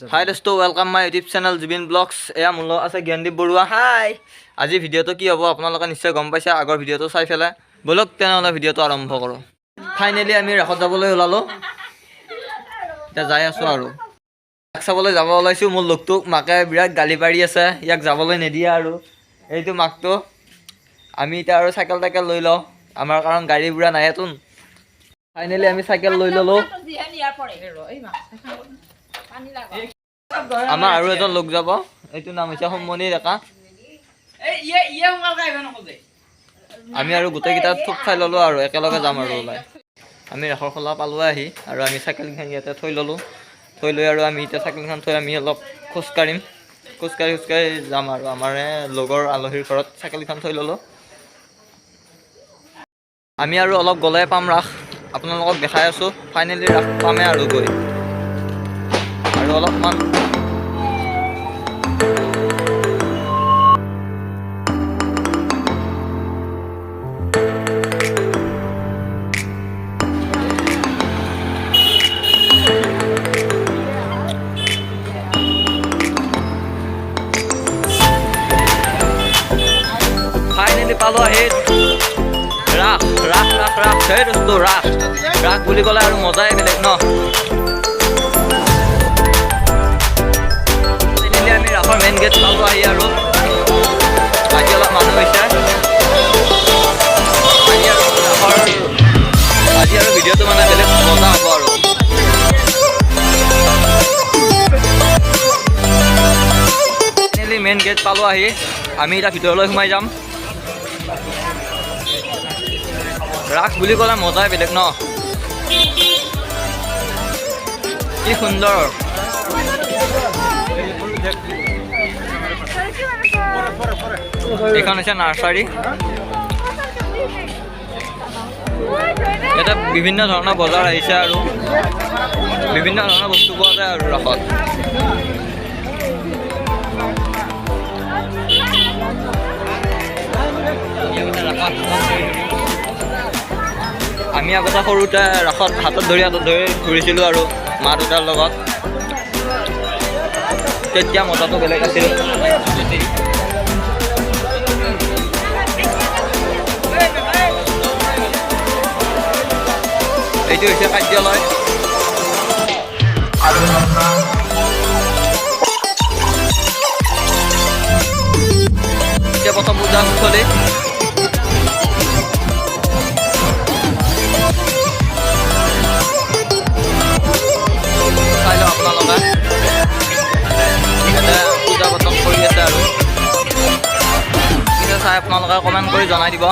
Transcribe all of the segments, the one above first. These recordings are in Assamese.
Hi dosto, welcome my YouTube channel Jubin Vlogs. এয়া মোৰ লগত আছে জ্ঞানদীপ বৰুৱা। হাই। আজি ভিডিঅ'টো কি হ'ব আপোনালোকে নিশ্চয় গম পাইছে, আগৰ ভিডিঅ'টো চাই ফেলে। বলক তেনেহ'লে ভিডিঅ'টো আৰম্ভ কৰোঁ। ফাইনেলি আমি ৰাসত যাবলৈ ওলালোঁ। এতিয়া যাই আছোঁ আৰু। ৰাস চাবলৈ যাব ওলাইছোঁ। মোৰ লগটোক মাকে বিৰাট গালি পাৰি আছে, ইয়াক যাবলৈ নিদিয়ে আৰু। এইটো মাকটো আমি এতিয়া আৰু চাইকেল টাইকেল লৈ লওঁ, আমাৰ কাৰণ গাড়ী বুঢ়া নাহেতোন। ফাইনেলি আমি চাইকেল লৈ ল'লোঁ। আমাৰ আৰু এজন লোক যাব, এইটো নাম হৈছে সম্মনি ডেকা। আমি আৰু গোটেইকেইটা থোক খাই ল'লোঁ আৰু একেলগে যাম আৰু ওলাই। আমি ৰাসৰ খোলা পালোঁ আহি, আৰু আমি চাইকেলখন ইয়াতে থৈ ল'লোঁ। থৈ লৈ আৰু আমি এতিয়া চাইকেলখন থৈ আমি অলপ খোজকাঢ়ি যাম আৰু আমাৰ লগৰ আলহীৰ ঘৰত চাইকেলখন থৈ ল'লোঁ। আমি আৰু অলপ গ'লে পাম ৰাস, আপোনালোকক দেখাই আছোঁ। ফাইনেলি ৰাস পামেই আৰু গৈ, আৰু অলপমান পালোঁ আহি ৰাস ৰাস ৰাস ৰাস সেই দোস্ত ৰাস ৰাস বুলি ক'লে আৰু মজাই বেলেগ ন। আমি ৰাসৰ মেইন গেট পালোঁ আহি, আৰু আজি অলপ মানুহ হৈছে। আজি আৰু ভিডিঅ'টো মানে বেলেগ মজা হ'ব আৰু। ফাইনেলি মেইন গেট পালোঁ আহি, আমি এতিয়া ভিতৰলৈ সোমাই যাম। ৰাস বুলি ক'লে মজাই বেলেগ ন, কি সুন্দৰ। এইখন হৈছে নাৰ্চাৰী। ইয়াতে বিভিন্ন ধৰণৰ বজাৰ আহিছে আৰু বিভিন্ন ধৰণৰ বস্তু পোৱা যায় আৰু ৰাসত। আমি আগতে সৰুতে ৰাসত হাতত ধৰি ঘূৰিছিলোঁ আৰু মা দেউতাৰ লগত, তেতিয়া মজাটো বেলেগ আছিল। এইটো হৈছে কাৰ্যালয়। এতিয়া প্ৰথম পূজাস্থলী। চাই লওক আপোনালোকে, পূজা পাতল কৰি আছে আৰু কিন্তু চাই আপোনালোকে কমেণ্ট কৰি জনাই দিব।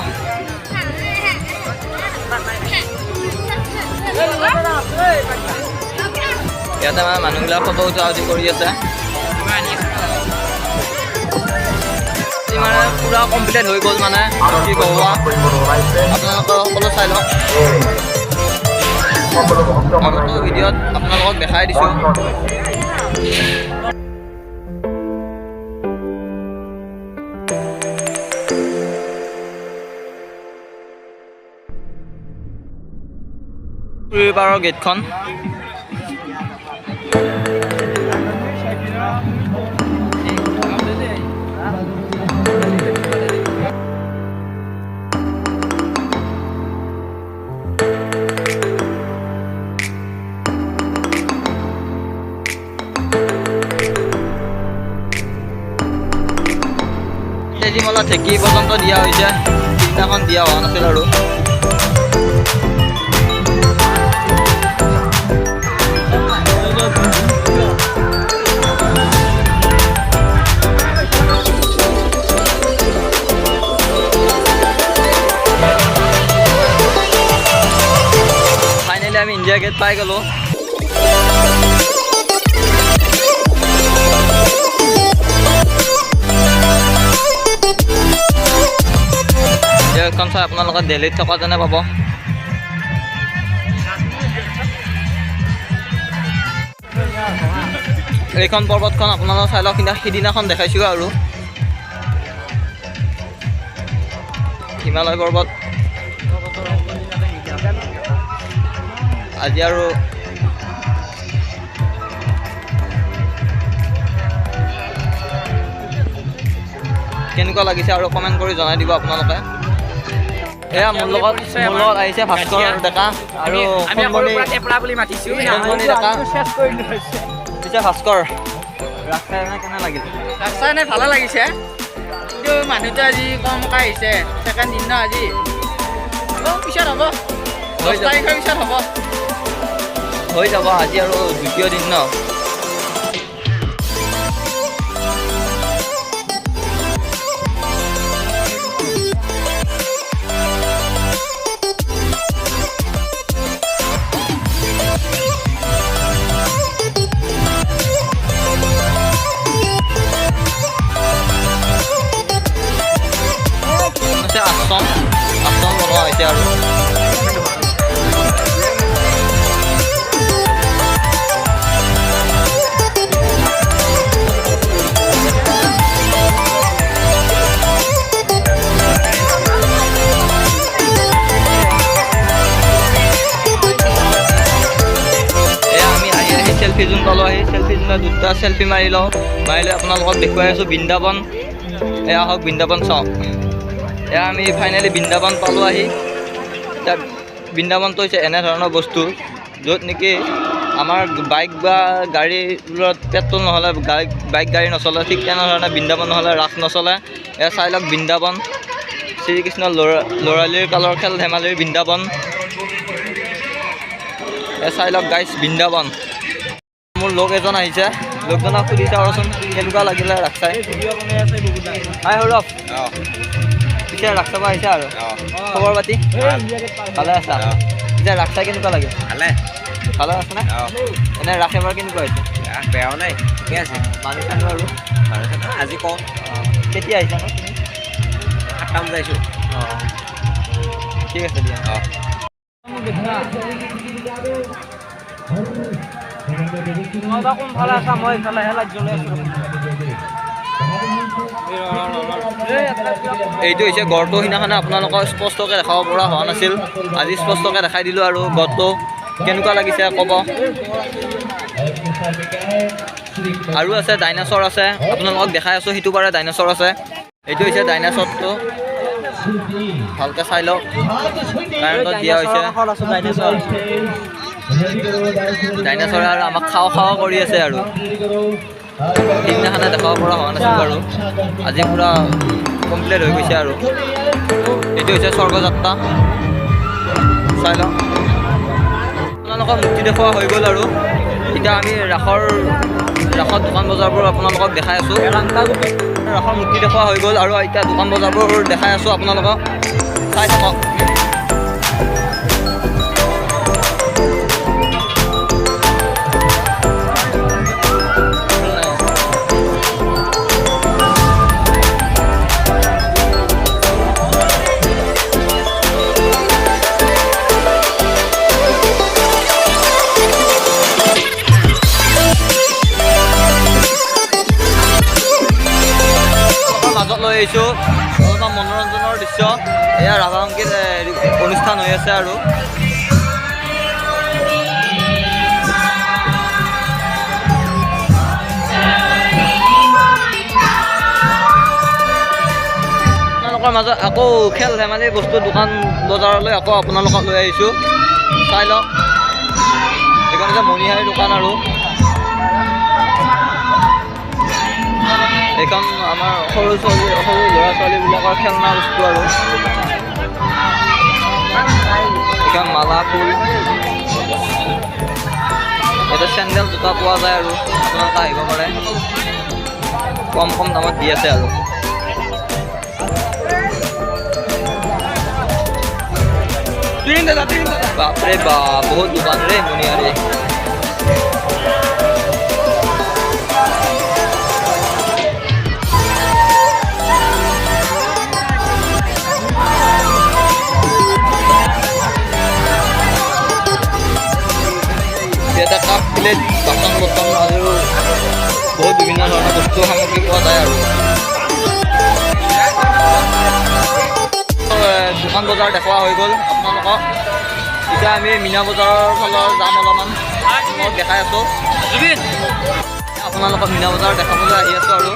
ইয়াতে মানে মানুহবিলাক ফটো উঠা উঠি কৰি আছে। মানে পুৰা কমপ্লিট হৈ গ'ল, মানে কি ক'ব আপোনালোকে সকলো চাই লওক। আগতো ভিডিঅ'ত আপোনালোকক দেখাই দিছোঁ। পুৰীপাৰৰ গেটখন। তেজীমলা ঢেঁকী পৰ্যন্ত দিয়া হৈছে, সিদিনাখন দিয়া হোৱা নাছিল আৰু। ফাইনেলি আমি ইণ্ডিয়া গেট পাই গ'লোঁ। এইখন চাই আপোনালোকে দিল্লীত থকা যেনে পাব। এইখন পৰ্বতখন আপোনালোকে চাই লওক, সিদিনাখন দেখাইছোঁ আৰু হিমালয় পৰ্বত। আজি আৰু কেনেকুৱা লাগিছে আৰু কমেণ্ট কৰি জনাই দিব আপোনালোকে। এয়া মোৰ লগত আহিছে ভাস্কৰ ডেকা আৰু ডেকা। পিছে ভাস্কৰ ৰাস্তাই কেনে লাগিল? ৰাস্তা এনে ভালে লাগিছে, কিন্তু মানুহটো আজি কমকৈ আহিছে, ছেকেণ্ড দিন ন আজি। পিছত হ'ব, 10 তাৰিখৰ পিছত হ'ব, হৈ যাব। আজি আৰু দ্বিতীয় দিন ন। আশ্ৰম বনোৱা হৈছে আৰু সেলফি জোন পালোঁ। আহি সেলফি জোনত দুটা সেলফি মাৰি লওঁ। মাৰি লৈ আপোনালোকক দেখুৱাই আছোঁ বৃন্দাবন। এয়া হওক বৃন্দাবন চাওক। এয়া আমি ফাইনেলি বৃন্দাবন পালোঁ আহি। এতিয়া বৃন্দাবনটো হৈছে এনেধৰণৰ বস্তু য'ত নেকি আমাৰ বাইক বা গাড়ীবোৰত পেট্ৰল নহ'লে বাইক গাড়ী নচলে, ঠিক তেনেধৰণে বৃন্দাবন নহ'লে ৰাস নচলে। এয়া চাই লওক বৃন্দাবন, শ্ৰীকৃষ্ণৰ ল'ৰালিৰ কালৰ খেল ধেমালিৰ বৃন্দাবন। এয়া চাই লওক গাইজ বৃন্দাবন। মোৰ লগ এজন আহিছে, লগজনক সুধি চাওঁচোন কেনেকুৱা লাগিলে ৰাস চাই। হাই সৌৰভ, পিছে ৰাস চাব আহিছা আৰু খবৰ পাতি ভালে আছা? পিছে ৰাস চাই কেনেকুৱা লাগে? ভালে আছেনে? এনে ৰাস এবাৰ কেনেকুৱা হৈছে? বেয়াও নাই, ঠিকে আছে। মানুহ চানুহ আৰু আজি কওঁ কেতিয়া আহিছা ন তুমি? 8টা বজাত আহিছোঁ। ঠিক আছে দিয়া। কোনফালে আছা? মই ইফালেহে লাইট আছোঁ। এইটো হৈছে গড়টো। সিদিনাখনে আপোনালোকক স্পষ্টকৈ দেখাব পৰা হোৱা নাছিল, আজি স্পষ্টকৈ দেখাই দিলোঁ। আৰু গড়টো কেনেকুৱা লাগিছে ক'ব। আৰু আছে ডাইনাছৰ আছে, আপোনালোকক দেখাই আছোঁ। সিটো পাৰে ডাইনাছৰ আছে। এইটো হৈছে ডাইনাছৰটো, ভালকৈ চাই লওক। কাৰেণ্টত দিয়া হৈছে ডাইনাছৰে আৰু আমাক খাওঁ কৰি আছে। আৰু সিদিনাখনে দেখাব পৰা হোৱা নাছিল বাৰু, আজি পূৰা কমপ্লিট হৈ গৈছে। আৰু এইটো হৈছে স্বৰ্গযাত্ৰা, চাই লওক। আপোনালোকক মুক্তি দেখুওৱা হৈ গ'ল। আৰু এতিয়া আমি ৰাসত দোকান বজাৰবোৰ আপোনালোকক দেখাই আছোঁ। ৰাসৰ মুক্তি দেখুওৱা হৈ গ'ল, আৰু এতিয়া দোকান বজাৰবোৰ দেখাই আছোঁ আপোনালোকক, চাই থাকক। মাজত লৈ আহিছোঁ অলপমান মনোৰঞ্জনৰ দৃশ্য। এয়া ৰাভা সংগীত অনুষ্ঠান হৈ আছে। আৰু আপোনালোকৰ মাজত আকৌ খেল ধেমালি বস্তু দোকান বজাৰলৈ আকৌ আপোনালোকক লৈ আহিছোঁ, চাই লওক। এইখন যে মণিহাৰী দোকান, আৰু এইখন আমাৰ সৰু ল'ৰা ছোৱালীবিলাকৰ খেলনা বস্তু। আৰু এইখন মালা ফুল, ইয়াতে চেণ্ডেল জোতা পোৱা যায়। আৰু আপোনালোকে আহিব পাৰে, কম দামত দি আছে। আৰু বাপৰে বাপ, বহুত দোকান ৰে মণিহাৰী। ইয়াতে কাপ প্লেট বাচন বৰ্তন আৰু বহুত বিভিন্ন ধৰণৰ বস্তু সামগ্ৰী পোৱা যায়। আৰু দোকান বজাৰ দেখুওৱা হৈ গ'ল আপোনালোকক। এতিয়া আমি মীনা বজাৰৰ ফালৰ যাম, অলপমান দেখাই আছোঁ। আপোনালোকক মীনা বজাৰ দেখাবলৈ আহি আছোঁ। আৰু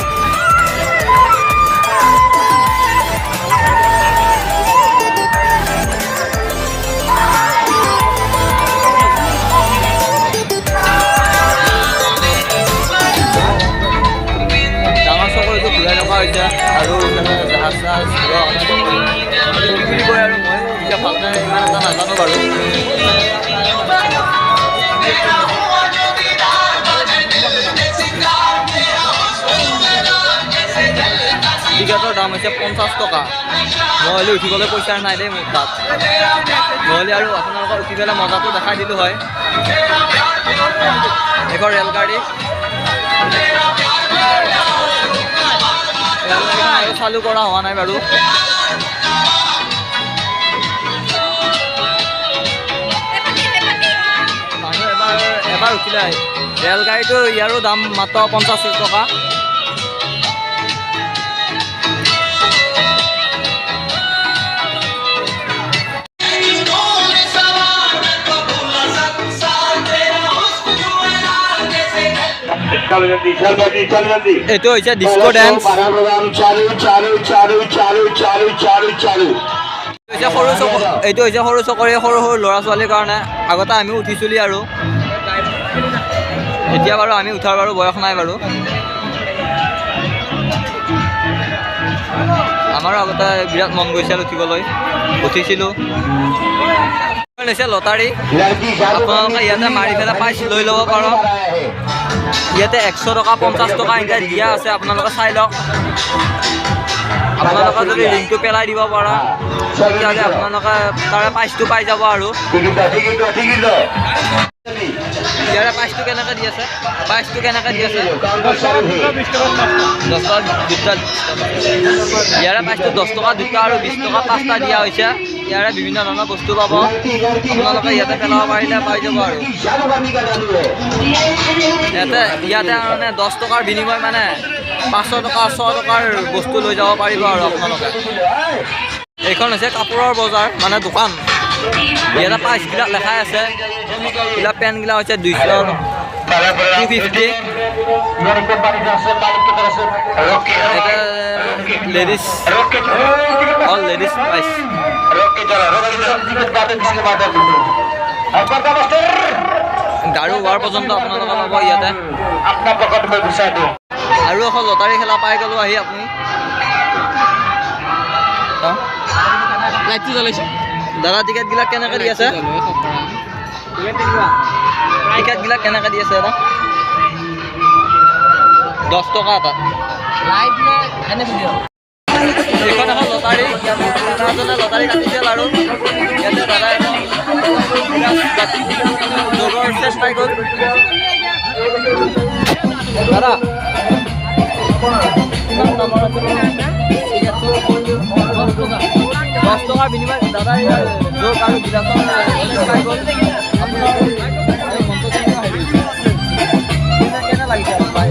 নাজানো বাৰু। টিকেটৰ দাম হৈছে 50 টকা। নহ'লে উঠিবলৈ পইচা নাই দেই মোৰ তাত। নহ'লে আৰু আপোনালোকক উঠি পেলাই মজাটো দেখাই দিলোঁ হয়। এখন ৰেলগাড়ী আৰু চালু কৰা হোৱা নাই বাৰু। মানুহ এবাৰ উঠিলে ৰেলগাড়ীটো ইয়াৰো দাম মাত্ৰ 50 টকা। এইটো হৈছে ডিস্কো ডেন্স। এইটো হৈছে সৰু চকৰি সৰু সৰু ল'ৰা ছোৱালীৰ কাৰণে। আগতে আমিও উঠিছিলি আৰু এতিয়া বাৰু আমি উঠাৰ বাৰু বয়স নাই বাৰু। আমাৰো আগতে বিৰাট মন গৈছিল উঠিবলৈ, উঠিছিলোঁ। হৈছে লটাৰী। আপোনালোকে ইয়াতে মাৰি পেলাই পাইছ লৈ ল'ব পাৰ। ইয়াতে 100 টকা 50 টকা এনেকৈ দিয়া আছে, আপোনালোকে চাই লওক। আপোনালোকে যদি লিংকটো পেলাই দিব পাৰা তেতিয়াহ'লে আপোনালোকে তাৰে প্ৰাইচটো পাই যাব আৰু। ইয়াৰে প্ৰাইচটো কেনেকৈ দি আছে? প্ৰাইচটো কেনেকৈ দি আছে? 10 টকা দুটা। ইয়াৰে প্ৰাইচটো 10 টকা দুটা আৰু 20 টকা 5টা দিয়া হৈছে। ইয়াৰে বিভিন্ন ধৰণৰ বস্তু পাব, আপোনালোকে ইয়াতে পেলাব পাৰিলে পাই যাব আৰু। ইয়াতে মানে 10 টকাৰ বিনিময় মানে 500 টকা 100 টকাৰ বস্তু লৈ যাব পাৰিব আৰু আপোনালোকে। এইখন হৈছে কাপোৰৰ বজাৰ মানে দোকান। ইয়াতে প্ৰাইচবিলাক লেখাই আছে। এইবিলাক পেণ্টবিলাক হৈছে 250। এটা লেডিজ অল লেডিজ প্ৰাইচ। গাড়ী হোৱাৰ পৰ্যন্ত আপোনালোকে পাব ইয়াতে। আৰু এখন লটাৰী খেলা পাই গ'লোঁ আহি আপুনি। লাইটটো জ্বলাইছে। দাদা টিকেটবিলাক কেনেকৈ দি আছে? টিকেটবিলাক কেনেকৈ দি আছে দাদা? 10 টকা এটা। এইখন এখন লটাৰী। দাদাজনে লটাৰী কাটিছিল আৰু ইয়াতে দাদা যোগৰ চেষ্টা পাই গ'ল। দাদা কিমান দামৰ আছে? 10 টকাৰ বিনিময় দাদা যোগ আৰু বিলাসৰ পাই গ'ল। আপোনাৰ মনটো কেনে লাগিছে পাই?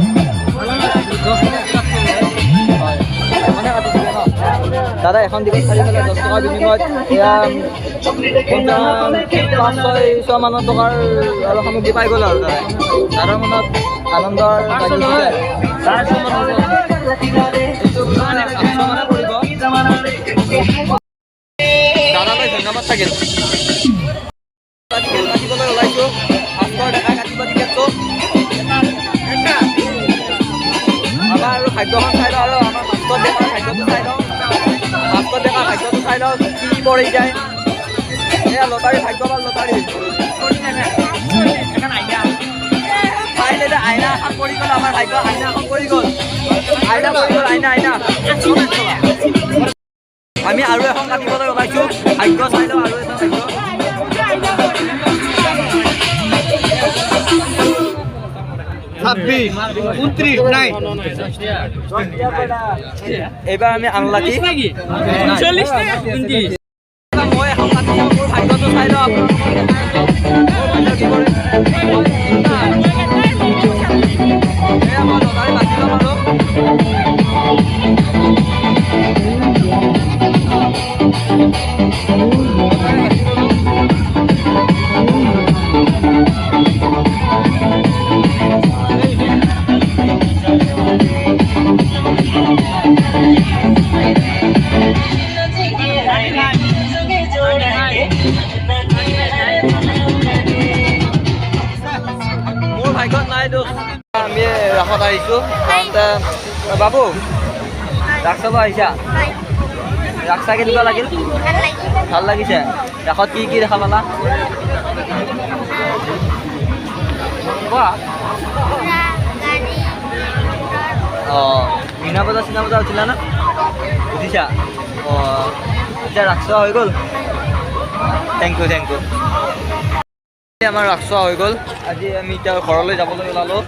দাদা এখন টিকেট খালি পেলাই 10 টকাৰ বিনিময়ত এয়া 500-600 মানৰ টকাৰ আৰু সামগ্ৰী পাই গ'ল আৰু দাদাৰ মনত আনন্দৰ দাদালৈ ধন্যবাদ থাকিল। কাটিবলৈ ওলাইছোঁ 500 টকা কাটিব টিকেটটো। আমাৰ আৰু খাদ্যখন চাই লওঁ আৰু আমাৰ মাষ্টৰ ডেকাৰ খাদ্যটো চাই লওঁ। মাষ্টৰ ডেকাৰ খাদ্যটো চাই লওঁ কি পৰি যায়। এয়া লটাৰী ভাগ্যৱান লটাৰী। ফাইনেলি আইনা এখন পৰি গ'ল আমাৰ ভাগ্য। আইনা এখন পৰি গ'ল। আইনা পৰি গ'ল। আইনা আমি আৰু এখন কাটিবলৈ ওলাইছোঁ। ভাগ্য চাই লওঁ আৰু এটা ভাগ্য। এইবাৰ আমি আনলাকি। মই এখন কাটিছোঁ, মোৰ ভাগ্যটো চাই লওঁ মোৰ ভাগ্যত নাই দোষ। আমি ৰাসত আহিছোঁ। বাবু ৰাস চাব আহিছা? ৰাস চাই কেনেকুৱা লাগিল? ভাল লাগিছে। ৰাসত কি কি দেখা পালা? কোৱা। অঁ মিনা বজাৰ চিনা বজাৰ উঠিলা না? উঠিছা? অঁ এতিয়া ৰাস চোৱা হৈ গ'ল? Thank you thank you. আমাৰ ৰাস চোৱা হৈ গ'ল। আজি আমি এতিয়া ঘৰলৈ যাবলৈ ওলালোঁ।